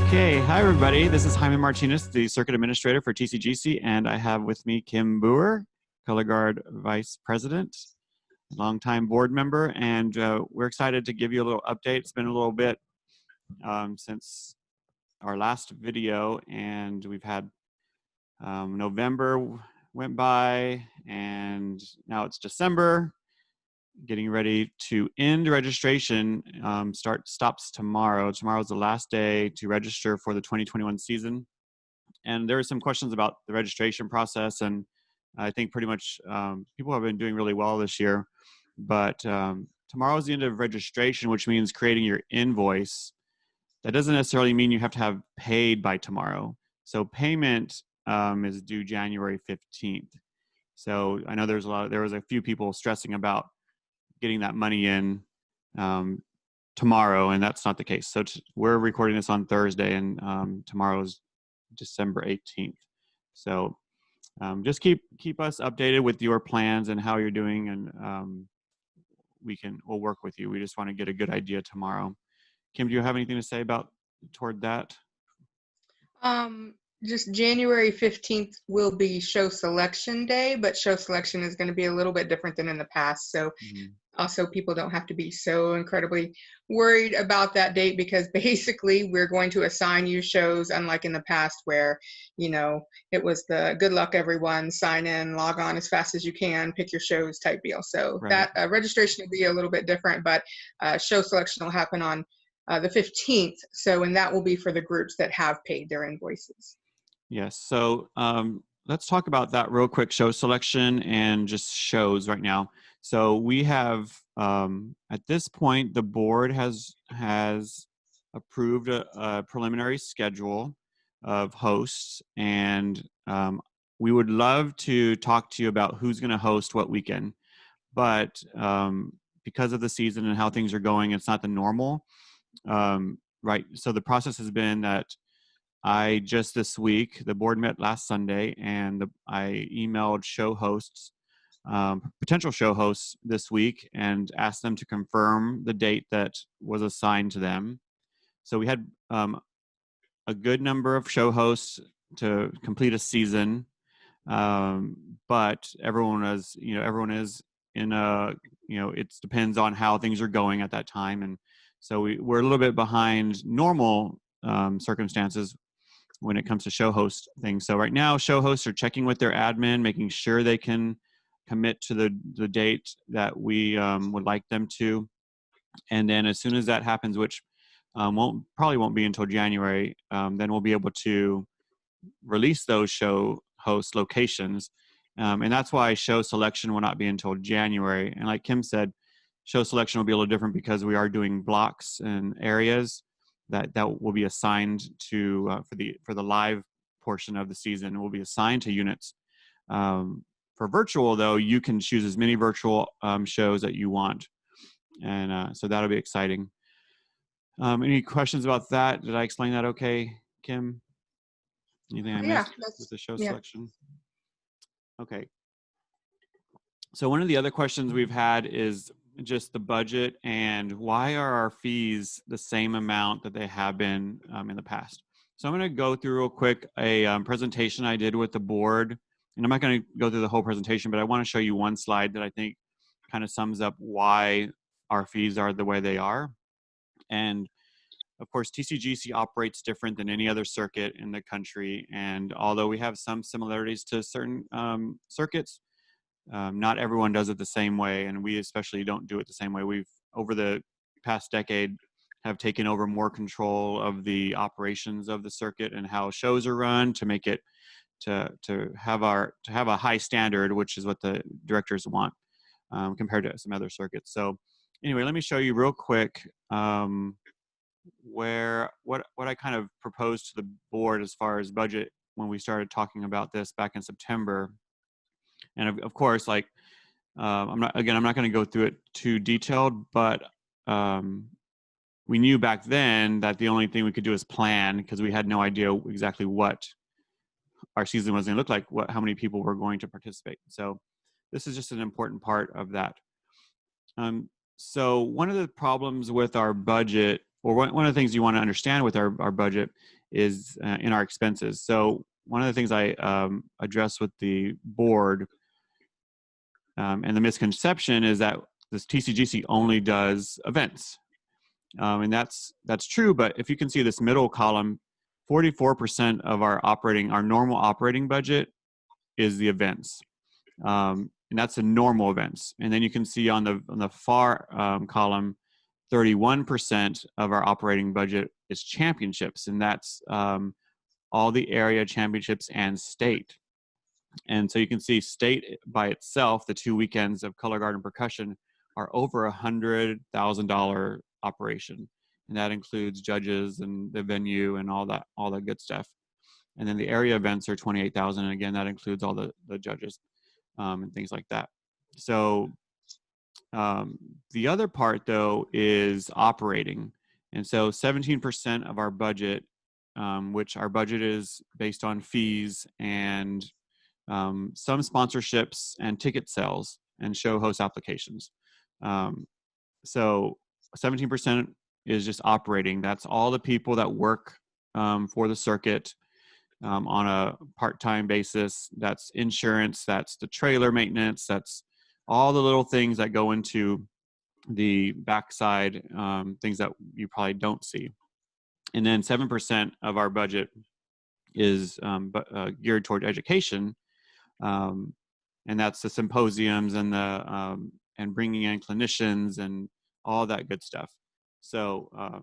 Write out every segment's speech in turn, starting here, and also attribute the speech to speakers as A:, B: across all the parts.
A: Okay, hi everybody. This is Jaime Martinez, the Circuit Administrator for TCGC, and I have with me Kim Boer, Color Guard Vice President, longtime board member, and we're excited to give you a little update. It's been a little bit since our last video, and we've had November went by, and now it's December. Getting ready to end registration. Stops tomorrow. Tomorrow's the last day to register for the 2021 season. And there are some questions about the registration process, and I think pretty much people have been doing really well this year. But tomorrow's the end of registration, which means creating your invoice. That doesn't necessarily mean you have to have paid by tomorrow. So payment is due January 15th. So I know there was a few people stressing about getting that money in tomorrow, and that's not the case. So we're recording this on Thursday, and tomorrow is December 18th. So just keep us updated with your plans and how you're doing, and we'll work with you. We just want to get a good idea tomorrow. Kim, do you have anything to say toward that?
B: Just January 15th will be show selection day, but show selection is going to be a little bit different than in the past. So also people don't have to be so incredibly worried about that date, because basically we're going to assign you shows, unlike in the past where, it was the good luck everyone, sign in, log on as fast as you can, pick your shows type deal. So right. That registration will be a little bit different, but show selection will happen on the 15th. And that will be for the groups that have paid their invoices.
A: Yes. So let's talk about that real quick, show selection and just shows right now. So we have, at this point, the board has approved a preliminary schedule of hosts, and we would love to talk to you about who's going to host what weekend. But because of the season and how things are going, it's not the normal. Right. So the process has been that this week, the board met last Sunday, and I emailed show hosts, potential show hosts this week, and asked them to confirm the date that was assigned to them. So we had a good number of show hosts to complete a season, but everyone is in it depends on how things are going at that time, and so we're a little bit behind normal circumstances when it comes to show host things. So right now, show hosts are checking with their admin, making sure they can commit to the date that we would like them to. And then as soon as that happens, which probably won't be until January, then we'll be able to release those show host locations. And that's why show selection will not be until January. And like Kim said, show selection will be a little different because we are doing blocks and areas that will be assigned to for the live portion of the season. Will be assigned to units. For virtual, though, you can choose as many virtual shows that you want, and so that'll be exciting. Any questions about that? Did I explain that okay, Kim? Anything I missed with the show selection? Okay. So one of the other questions we've had is just the budget and why are our fees the same amount that they have been in the past. So I'm going to go through real quick a presentation I did with the board, and I'm not going to go through the whole presentation, but I want to show you one slide that I think kind of sums up why our fees are the way they are. And of course, TCGC operates different than any other circuit in the country, and although we have some similarities to certain circuits, not everyone does it the same way, and we especially don't do it the same way. We've, over the past decade, have taken over more control of the operations of the circuit and how shows are run to make it to have a high standard, which is what the directors want compared to some other circuits. So anyway, let me show you real quick what I kind of proposed to the board as far as budget when we started talking about this back in September. And of course, like I'm not going to go through it too detailed, but we knew back then that the only thing we could do is plan, because we had no idea exactly what our season was going to look like, how many people were going to participate. So this is just an important part of that. So one of the problems with our budget, or one of the things you want to understand with our budget, is in our expenses. So one of the things I addressed with the board and the misconception is that this TCGC only does events. And that's true, but if you can see this middle column, 44% of our normal operating budget is the events. And that's the normal events. And then you can see on the far column, 31% of our operating budget is championships, and that's all the area championships and state. And so you can see state by itself, the 2 weekends of color guard and percussion are over $100,000 operation, and that includes judges and the venue and all that good stuff. And then the area events are 28,000, and again that includes all the judges and things like that. So the other part though is operating, and so 17% of our budget, which our budget is based on fees and some sponsorships and ticket sales and show host applications. So 17% is just operating. That's all the people that work for the circuit on a part-time basis. That's insurance, that's the trailer maintenance, that's all the little things that go into the backside, things that you probably don't see. And then 7% of our budget is geared toward education, and that's the symposiums and the and bringing in clinicians and all that good stuff. So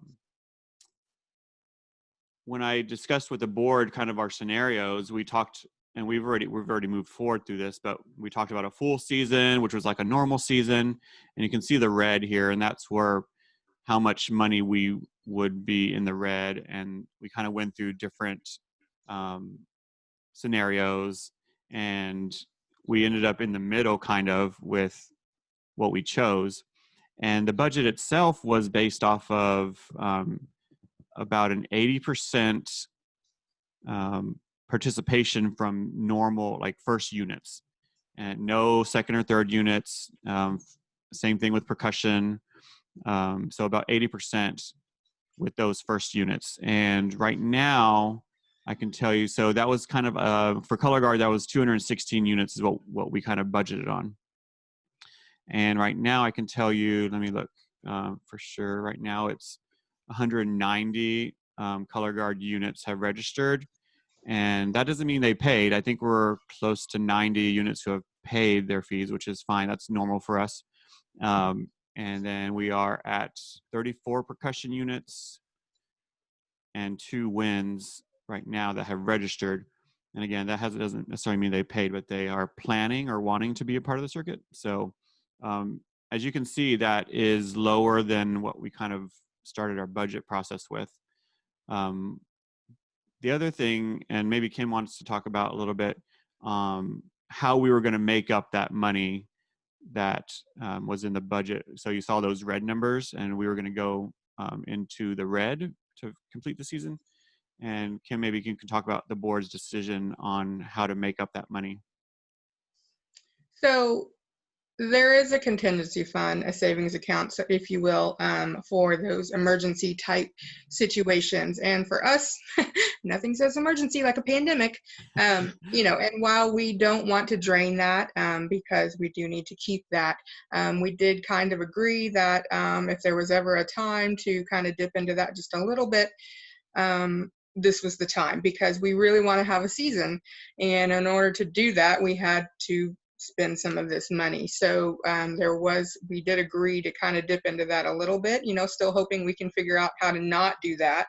A: when I discussed with the board kind of our scenarios, we talked, and we've already moved forward through this, but we talked about a full season, which was like a normal season, and you can see the red here, and that's where how much money we would be in the red, and we kind of went through different scenarios, and we ended up in the middle kind of with what we chose. And the budget itself was based off of about an 80% participation from normal, like first units, and no second or third units. Same thing with percussion. So about 80% with those first units. And right now, I can tell you, so that was kind of, for color guard, that was 216 units is what we kind of budgeted on. And right now I can tell you, let me look for sure. Right now it's 190 color guard units have registered, and that doesn't mean they paid. I think we're close to 90 units who have paid their fees, which is fine. That's normal for us. And then we are at 34 percussion units and 2 winds right now that have registered. And again, that doesn't necessarily mean they paid, but they are planning or wanting to be a part of the circuit. So as you can see, that is lower than what we kind of started our budget process with. The other thing, and maybe Kim wants to talk about a little bit, how we were going to make up that money that was in the budget. So you saw those red numbers, and we were going to go into the red to complete the season. And Kim, maybe you can talk about the board's decision on how to make up that money.
B: So there is a contingency fund, a savings account, so if you will, for those emergency type situations. And for us, nothing says emergency like a pandemic, you know, and while we don't want to drain that, because we do need to keep that, we did kind of agree that if there was ever a time to kind of dip into that just a little bit, this was the time, because we really want to have a season. And in order to do that, we had to spend some of this money. So we did agree to kind of dip into that a little bit, you know, still hoping we can figure out how to not do that.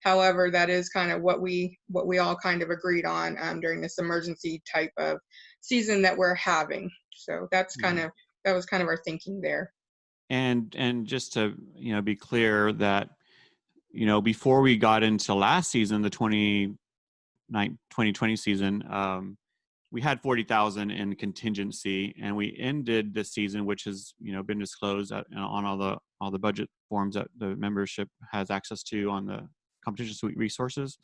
B: However, that is kind of what we all kind of agreed on during this emergency type of season that we're having. So that's that was kind of our thinking there.
A: And just to, you know, be clear that, you know, before we got into last season, the 2020 season, we had 40,000 in contingency, and we ended the season, which has, you know, been disclosed on all the budget forms that the membership has access to on the competition suite resources.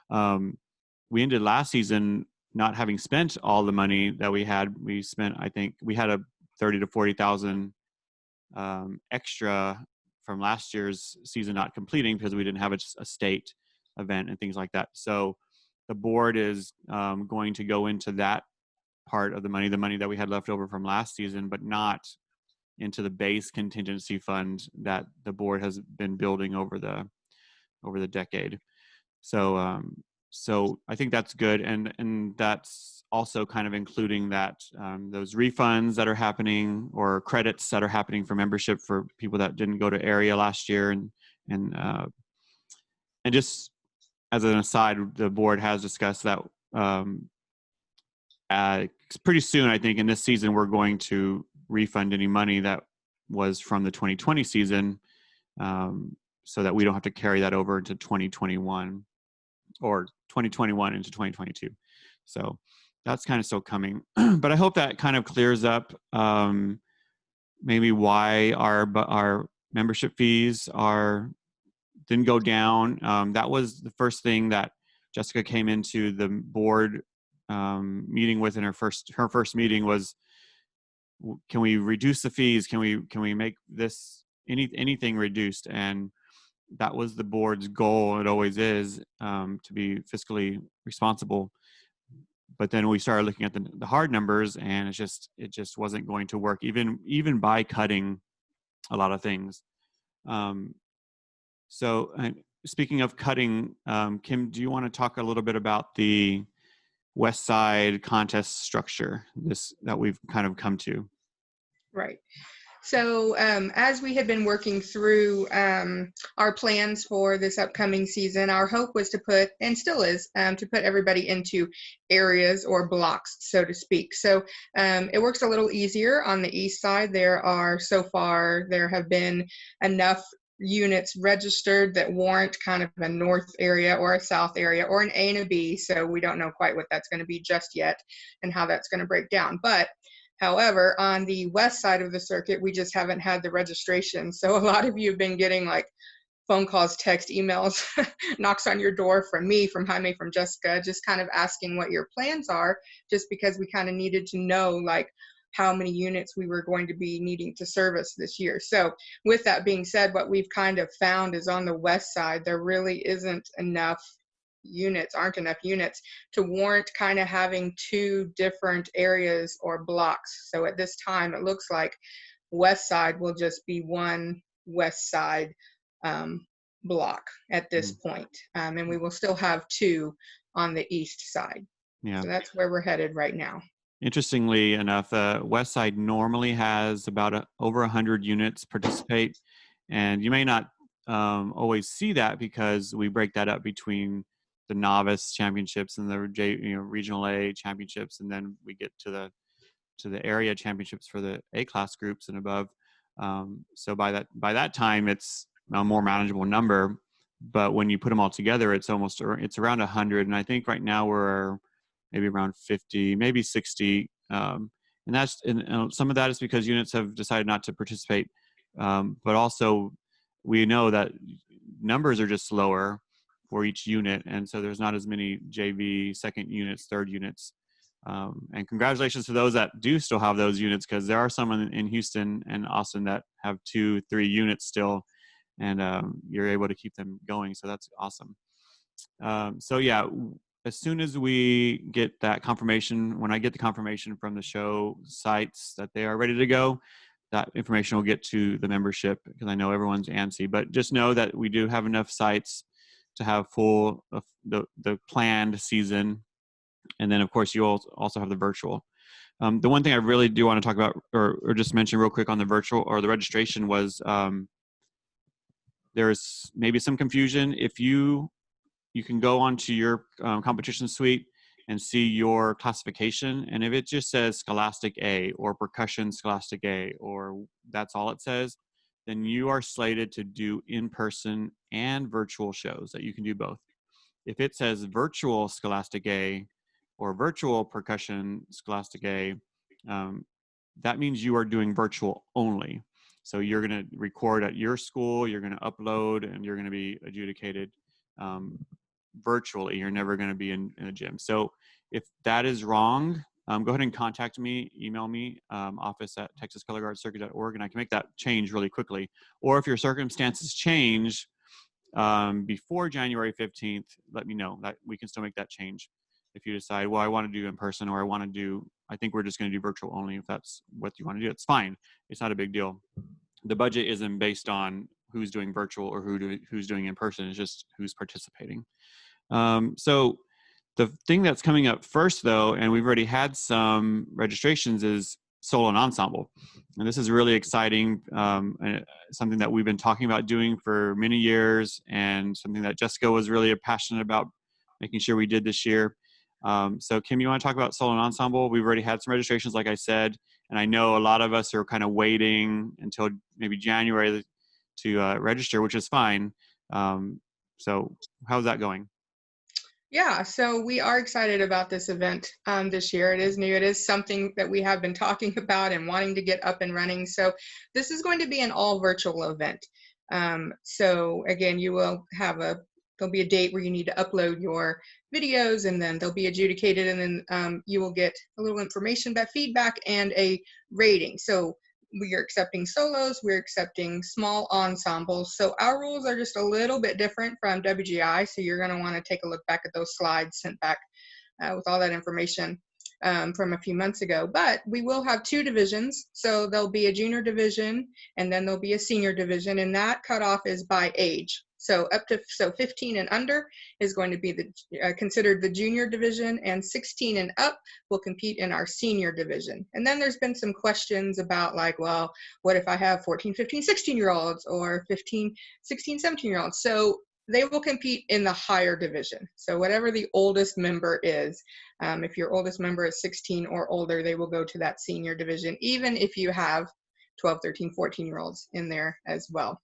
A: We ended last season not having spent all the money that we had. We spent, I think, we had a 30 to 40,000 extra from last year's season not completing because we didn't have a state. event and things like that. So the board is going to go into that part of the money that we had left over from last season, but not into the base contingency fund that the board has been building over the decade. So I think that's good, and that's also kind of including that those refunds that are happening or credits that are happening for membership for people that didn't go to area last year, and just as an aside, the board has discussed that pretty soon, I think in this season, we're going to refund any money that was from the 2020 season, so that we don't have to carry that over into 2021 or 2021 into 2022. So that's kind of still coming. But I hope that kind of clears up maybe why our membership fees didn't go down. That was the first thing that Jessica came into the board meeting with in her first meeting was, can we reduce the fees? Can we make this anything reduced? And that was the board's goal. It always is, to be fiscally responsible. But then we started looking at the hard numbers, and it just wasn't going to work, even by cutting a lot of things. So speaking of cutting, Kim, do you want to talk a little bit about the West Side contest structure that we've kind of come to?
B: Right. So as we had been working through our plans for this upcoming season, our hope was to put, and still is, to put everybody into areas or blocks, so to speak. So it works a little easier on the east side. There have been enough units registered that warrant kind of a north area or a south area or an A and a B. So we don't know quite what that's going to be just yet and how that's going to break down. But however, on the west side of the circuit, we just haven't had the registration. So a lot of you have been getting like phone calls, text, emails, knocks on your door from me, from Jaime, from Jessica, just kind of asking what your plans are, just because we kind of needed to know like how many units we were going to be needing to service this year. So with that being said, what we've kind of found is on the west side, there really aren't enough units to warrant kind of having two different areas or blocks. So at this time, it looks like west side will just be one west side block at this point. And we will still have two on the east side. Yeah. So that's where we're headed right now.
A: Interestingly enough, West Side normally has about over 100 units participate, and you may not always see that because we break that up between the novice championships and the regional A championships, and then we get to the area championships for the A class groups and above. So by that time, it's a more manageable number. But when you put them all together, it's around 100, and I think right now we're maybe around 50, maybe 60. And some of that is because units have decided not to participate. But also we know that numbers are just lower for each unit. And so there's not as many JV second units, third units. And congratulations to those that do still have those units, because there are some in Houston and Austin that have 2-3 units still, and you're able to keep them going. So that's awesome. So yeah, as soon as we get that confirmation, when I get the confirmation from the show sites that they are ready to go, that information will get to the membership, because I know everyone's antsy. But just know that we do have enough sites to have full the planned season. And then, of course, you also have the virtual. The one thing I really do want to talk about, or just mention real quick on the virtual or the registration, was there's maybe some confusion. If you can go onto your competition suite and see your classification, and if it just says Scholastic A or Percussion Scholastic A, or that's all it says, then you are slated to do in-person and virtual shows, that you can do both. If it says virtual Scholastic A or virtual Percussion Scholastic A, that means you are doing virtual only. So you're going to record at your school, you're going to upload, and you're going to be adjudicated virtually. You're never going to be in a gym. So if that is wrong, go ahead and contact me, email me, office@texascolorguardcircuit.org, and I can make that change really quickly. Or if your circumstances change before January 15th, let me know. That we can still make that change. If you decide, well, I want to do in person, or I think we're just going to do virtual only. If that's what you want to do, it's fine. It's not a big deal. The budget isn't based on who's doing virtual or who's doing in person. It's just who's participating. So the thing that's coming up first, though, and we've already had some registrations, is solo and ensemble. And this is really exciting, something that we've been talking about doing for many years, and something that Jessica was really passionate about making sure we did this year. So Kim, you want to talk about solo and ensemble? We've already had some registrations, like I said, and I know a lot of us are kind of waiting until maybe January to register, which is fine. So how's that going?
B: Yeah, so we are excited about this event this year. It is new. It is something that we have been talking about and wanting to get up and running. So this is going to be an all virtual event. So again, there'll be a date where you need to upload your videos, and then they'll be adjudicated, and then you will get a little information about feedback and a rating. So we are accepting solos, we're accepting small ensembles. So our rules are just a little bit different from WGI. So you're going to want to take a look back at those slides sent back with all that information from a few months ago. But we will have two divisions. So there'll be a junior division, and then there'll be a senior division, and that cutoff is by age. So 15 and under is going to be considered the junior division, and 16 and up will compete in our senior division. And then there's been some questions about, like, well, what if I have 14, 15, 16-year-olds, or 15, 16, 17-year-olds? So they will compete in the higher division. So whatever the oldest member is, if your oldest member is 16 or older, they will go to that senior division, even if you have 12, 13, 14-year-olds in there as well.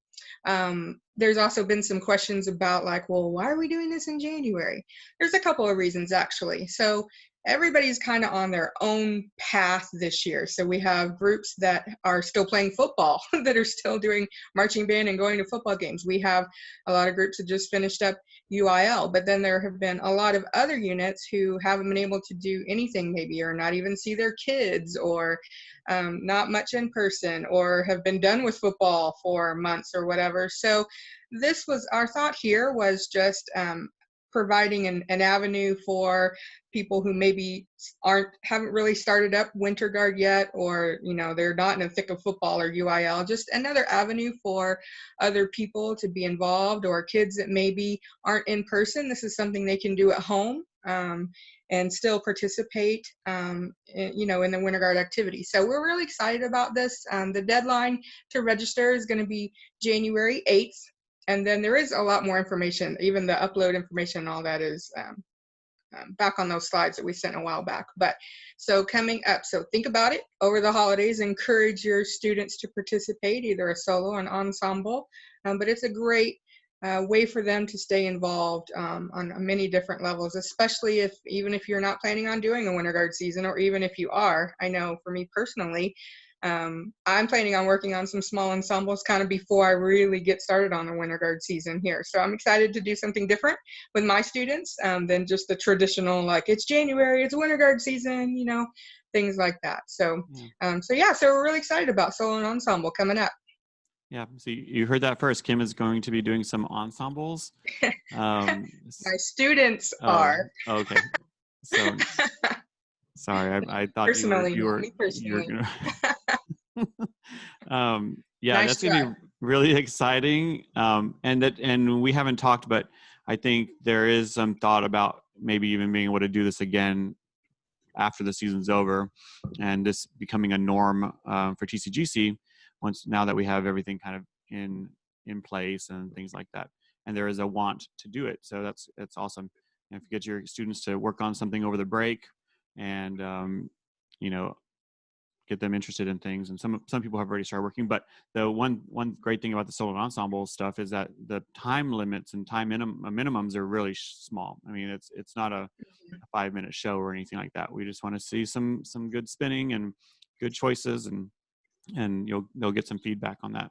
B: There's also been some questions about, like, well, why are we doing this in January? There's a couple of reasons, actually. So everybody's kind of on their own path this year. So we have groups that are still playing football, that are still doing marching band and going to football games. We have a lot of groups that just finished up UIL, but then there have been a lot of other units who haven't been able to do anything, maybe, or not even see their kids, or not much in person, or have been done with football for months or whatever. So this was our thought here, was just providing an avenue for people who maybe haven't really started up Winter Guard yet, or they're not in the thick of football or UIL. Just another avenue for other people to be involved, or kids that maybe aren't in person. This is something they can do at home and still participate in the Winter Guard activity. So we're really excited about this. The deadline to register is going to be January 8th. And then there is a lot more information. Even the upload information and all that is back on those slides that we sent a while back. But so coming up, so think about it over the holidays. Encourage your students to participate, either a solo or an ensemble. But it's a great way for them to stay involved on many different levels, especially even if you're not planning on doing a Winter Guard season, or even if you are. I know for me personally, I'm planning on working on some small ensembles kind of before I really get started on the Winter Guard season here. So I'm excited to do something different with my students than just the traditional, like, it's January, it's Winter Guard season, things like that. So, so we're really excited about solo and ensemble coming up.
A: Yeah, so you heard that first. Kim is going to be doing some ensembles.
B: My students are.
A: Okay. So, sorry, I thought
B: personally,
A: you were
B: gonna...
A: yeah, nice, that's gonna be really exciting. And we haven't talked, but I think there is some thought about maybe even being able to do this again after the season's over, and this becoming a norm for TCGC now that we have everything kind of in place and things like that. And there is a want to do it, so that's awesome. And if you get your students to work on something over the break, and get them interested in things, and some people have already started working. But the one great thing about the solo and ensemble stuff is that the time limits and time minimums are really small. I mean, it's not a 5-minute show or anything like that. We just want to see some good spinning and good choices, and they'll get some feedback on that.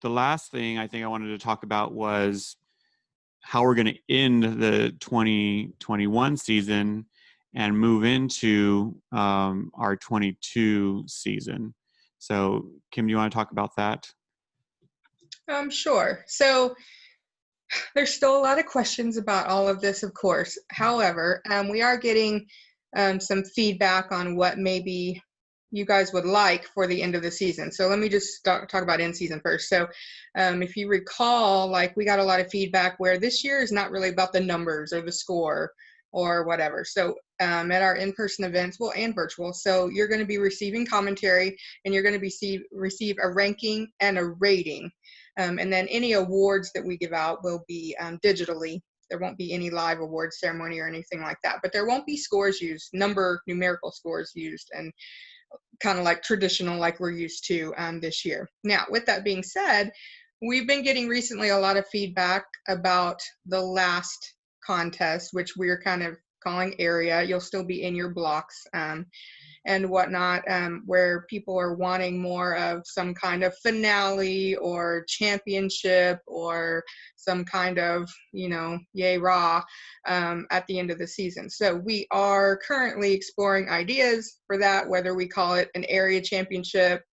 A: The last thing I think I wanted to talk about was how we're going to end the 2021 season and move into our 22 season. So, Kim, do you want to talk about that?
B: Sure. So there's still a lot of questions about all of this, of course. However, we are getting some feedback on what maybe you guys would like for the end of the season. So let me just talk about end season first. So if you recall, like we got a lot of feedback where this year is not really about the numbers or the score or whatever. So at our in-person events, well, and virtual, so you're going to be receiving commentary and you're going to receive a ranking and a rating. And then any awards that we give out will be digitally. There won't be any live award ceremony or anything like that, but there won't be scores used, numerical scores used, and kind of like traditional like we're used to this year. Now, with that being said, we've been getting recently a lot of feedback about the last contest, which we're kind of calling area. You'll still be in your blocks and whatnot, where people are wanting more of some kind of finale or championship or some kind of, yay rah at the end of the season. So we are currently exploring ideas for that, whether we call it an area championship,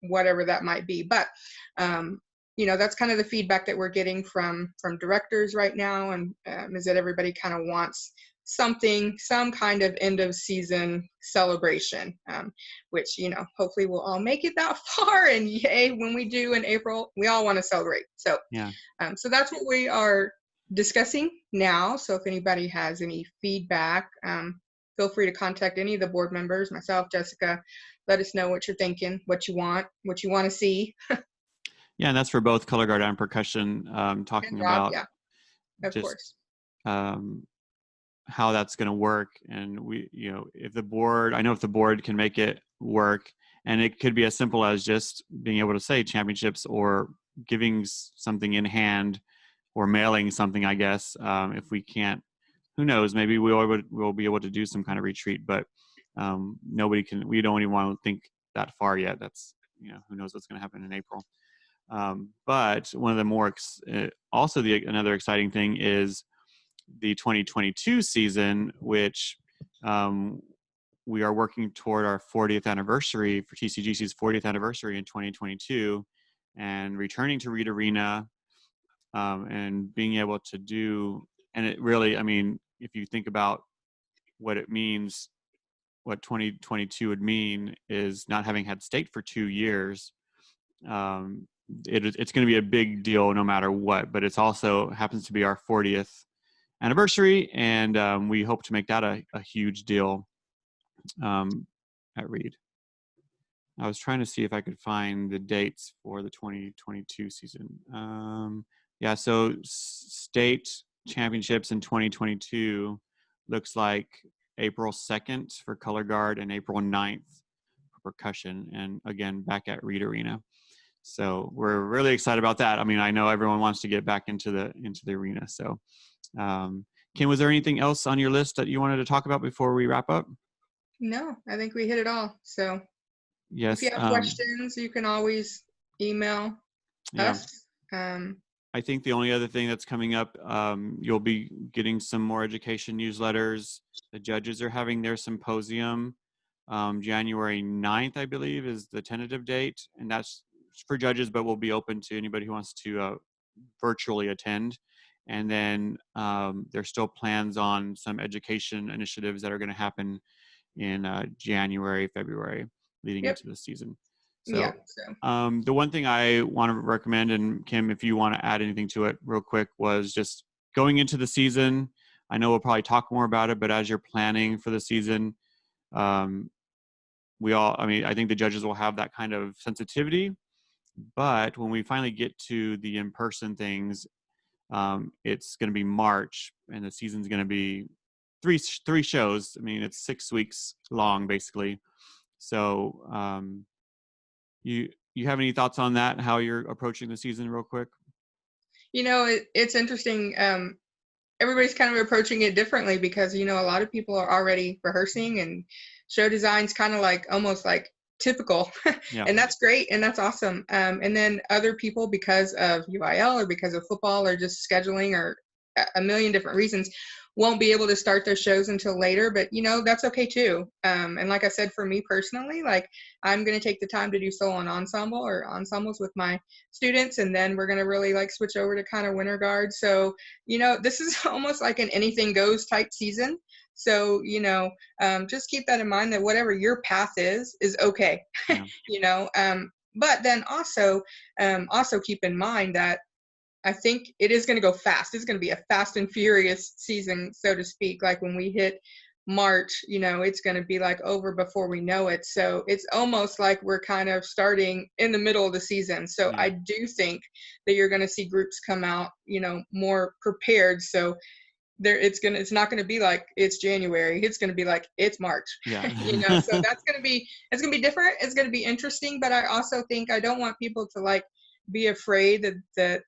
B: whatever that might be. But that's kind of the feedback that we're getting from directors right now, and is that everybody kind of wants some kind of end of season celebration, which hopefully we'll all make it that far, and yay, when we do in April, we all want to celebrate. So
A: Yeah.
B: So that's what we are discussing now. So if anybody has any feedback, feel free to contact any of the board members, myself, Jessica. Let us know what you're thinking, what you want to see.
A: Yeah, and that's for both color guard and percussion, talking
B: Rob,
A: about
B: yeah, of
A: just
B: course.
A: How that's going to work. And if the board can make it work, and it could be as simple as just being able to say championships or giving something in hand or mailing something, I guess. If we can't, who knows, maybe we'll be able to do some kind of retreat, but we don't even want to think that far yet. That's, who knows what's going to happen in April. But one of the more, another exciting thing is the 2022 season, which we are working toward our 40th anniversary for TCGC's 40th anniversary in 2022, and returning to Reed Arena, and being able to do, and it really, if you think about what it means, what 2022 would mean is not having had state for 2 years. It's going to be a big deal no matter what, but it's also happens to be our 40th anniversary, and we hope to make that a huge deal at Reed. I was trying to see if I could find the dates for the 2022 season. So state championships in 2022 looks like April 2nd for color guard and April 9th for percussion, and again back at Reed Arena. So we're really excited about that. I know everyone wants to get back into the arena. So Kim, was there anything else on your list that you wanted to talk about before we wrap up?
B: No, I think we hit it all. So
A: yes,
B: if you have questions, you can always email us.
A: I think the only other thing that's coming up, you'll be getting some more education newsletters. The judges are having their symposium. January 9th, I believe, is the tentative date, and that's for judges, but will be open to anybody who wants to virtually attend. And then there's still plans on some education initiatives that are going to happen in January, February, leading into the season. So, the one thing I want to recommend, and Kim, if you want to add anything to it real quick, was just going into the season. I know we'll probably talk more about it, but as you're planning for the season, I think the judges will have that kind of sensitivity. But when we finally get to the in-person things, it's going to be March, and the season's going to be three shows. It's 6 weeks long, basically. So you have any thoughts on that, how you're approaching the season real quick?
B: It's interesting. Everybody's kind of approaching it differently because, a lot of people are already rehearsing, and show design's kind of like almost like typical.
A: Yeah.
B: And that's great. And that's awesome. And then other people, because of UIL or because of football or just scheduling or a million different reasons, won't be able to start their shows until later, but that's okay too. And like I said, for me personally, like I'm going to take the time to do solo and ensemble or ensembles with my students, and then we're going to really like switch over to kind of winter guard. So this is almost like an anything goes type season. So just keep that in mind, that whatever your path is okay. Yeah. But then also keep in mind that I think it is going to go fast. It's going to be a fast and furious season, so to speak. Like when we hit March, it's going to be like over before we know it. So it's almost like we're kind of starting in the middle of the season. So
A: Yeah.
B: I do think that you're going to see groups come out, more prepared. So it's not going to be like it's January. It's going to be like it's March.
A: Yeah.
B: So it's going to be different. It's going to be interesting, but I also think I don't want people to like be afraid that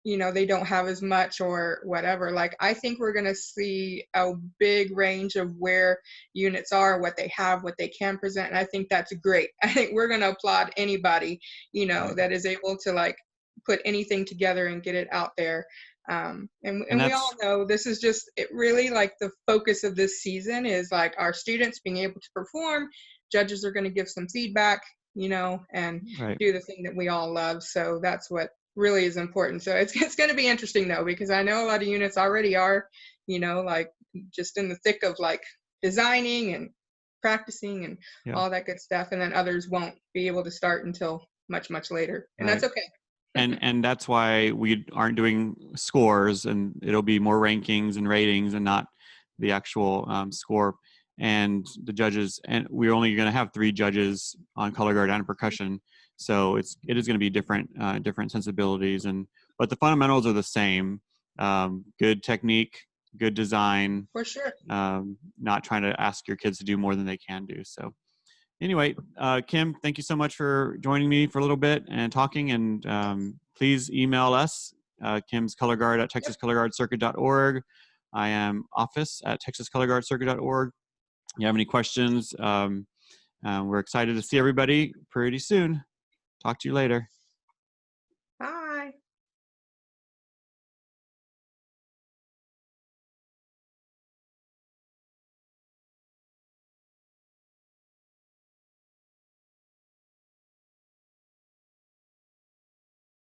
B: they don't have as much or whatever. Like I think we're going to see a big range of where units are, what they have, what they can present, and I think that's great. I think we're going to applaud anybody
A: Right.
B: that is able to like put anything together and get it out there. And we all know this is just it really like the focus of this season is like our students being able to perform. Judges are going to give some feedback, and
A: Right.
B: do the thing that we all love. So that's what really is important. So it's going to be interesting though, because I know a lot of units already are, like just in the thick of like designing and practicing and
A: Yeah.
B: all that good stuff. And then others won't be able to start until much, much later. And
A: Right.
B: that's okay.
A: And that's why we aren't doing scores, and it'll be more rankings and ratings and not the actual score. And the judges, and we're only going to have 3 judges on color guard and percussion, so it is going to be different sensibilities, but the fundamentals are the same. Good technique, good design.
B: For sure.
A: Not trying to ask your kids to do more than they can do. So anyway, Kim, thank you so much for joining me for a little bit and talking. And please email us, Kim's Color Guard at texascolorguardcircuit.org. I am office at texascolorguardcircuit.org. If you have any questions, we're excited to see everybody pretty soon. Talk to you later.